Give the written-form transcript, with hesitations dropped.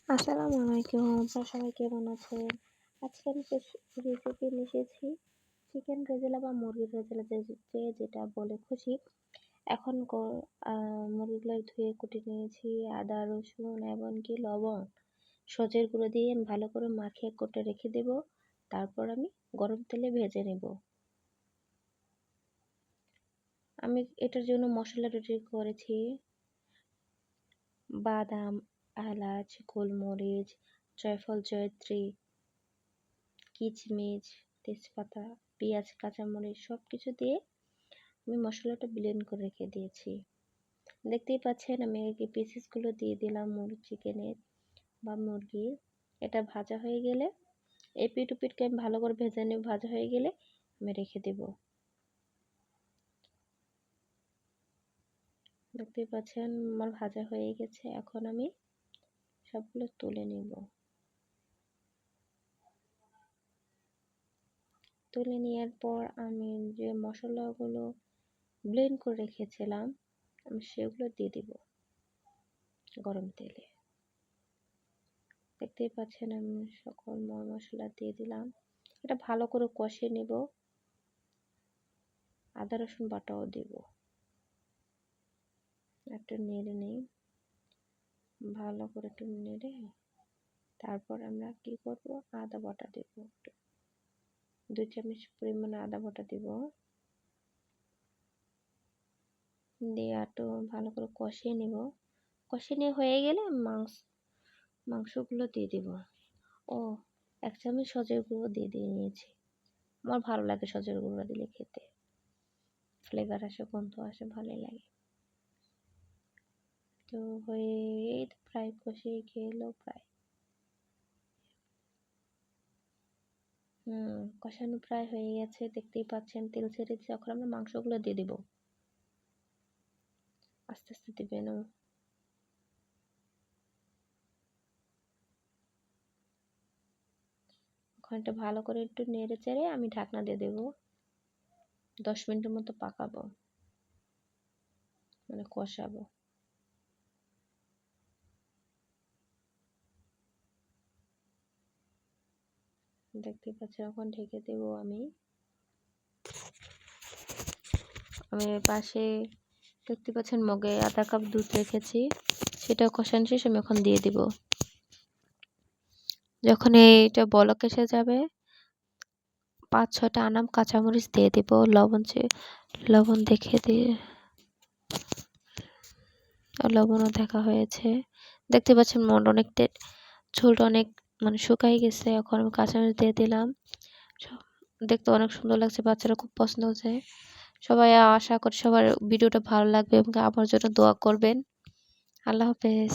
আসসালামু আলাইকুম। আপনারা সবাই কেমন আছেন? আজকে আমি রেসিপি নিয়ে এসেছি চিকেন রেজালা বা মুরগির রেজালা, যে যেটা বলে খুশি। এখন মুরগিগুলো ধুয়ে কুটে নিয়েছি। আদা, রসুন এমনকি লবণ, সজের গুঁড়ো দিয়ে আমি ভালো করে মাখিয়ে কুটে রেখে দেব। তারপর আমি গরম তেলে ভেজে নেব। আমি এটার জন্য মশলা রেডি করেছি: বাদাম, এলাচ, গোলমরিচ, জয়ফল, জয়ত্রী, কিচমিচ, তেজপাতা, পেঁয়াজ, কাঁচামরিচ সব কিছু দিয়ে আমি মশলাটা ব্লেন্ড করে রেখে দিয়েছি। দেখতেই পাচ্ছেন আমি এই পিসেসগুলো দিয়ে দিলাম চিকেনের বা মুরগির। এটা ভাজা হয়ে গেলে এই পিঠ পিঠকে আমি ভালো করে ভেজে নেব। ভাজা হয়ে গেলে আমি রেখে দেব। দেখতেই পাচ্ছেন আমার ভাজা হয়ে গেছে। এখন আমি সবগুলো তুলে নেব। তুলে নেওয়ার পর আমি যে মশলাগুলো ব্লেন্ড করে রেখেছিলাম আমি সেগুলো দিয়ে দিব গরম তেলে। দেখতেই পাচ্ছেন আমি সকল মশলা দিয়ে দিলাম। এটা ভালো করে কষিয়ে নেব। আদা রসুন বাটাও দেব। একটু নেড়ে নেই, ভালো করে একটু নেড়ে তারপর আমরা কি করব, আদা বাটা দেব। একটু 2 চামচ পরিমাণে আদা বাটা দেব। দিয়ে একটু ভালো করে কষিয়ে নেব। কষিয়ে নিয়ে হয়ে গেলে মাংসগুলো দিয়ে দেব। ও 1 চামচ সজের গুঁড়ো দিয়ে নিয়েছি। আমার ভালো লাগে সজের গুঁড়ো দিলে, খেতে ফ্লেভার আসে, গন্ধ আসে, ভালোই লাগে। তো হয়ে প্রায় কষিয়ে গেলো প্রায়। কষানো প্রায় হয়ে গেছে। দেখতেই পাচ্ছেন তেল ছেড়েছে। এখন আমরা মাংসগুলো দিয়ে দেব। আস্তে আস্তে দিবেন। ওখানটা ভালো করে একটু নেড়ে চেড়ে আমি ঢাকনা দিয়ে দেব। 10 মিনিটের মতো পাকাবো, মানে কষাবো। দেখতে পাচ্ছেন এখন ঢেকে দেব আমি। পাশে দেখতে পাচ্ছেন মগে আধা কাপ দুধ রেখেছি, সেটা কষানো শেষ আমি এখন দিয়ে দিব। যখন এইটা বলক এসে যাবে 5-6টা আনাম কাঁচামরিচ দিয়ে দিব। লবণ দেখে দিয়ে লবণও দেখা হয়েছে। দেখতে পাচ্ছেন অনেকটা ঝোলটা অনেক মানে শুকাই গেছে। এখন আমি কাঁচামরিচ দিয়ে দিলাম। দেখতে অনেক সুন্দর লাগছে, বাচ্চারা খুব পছন্দ হচ্ছে। সবাই আশা করি সবার ভিডিওটা ভালো লাগবে এবং আমার জন্য দোয়া করবেন। আল্লাহ হাফেজ।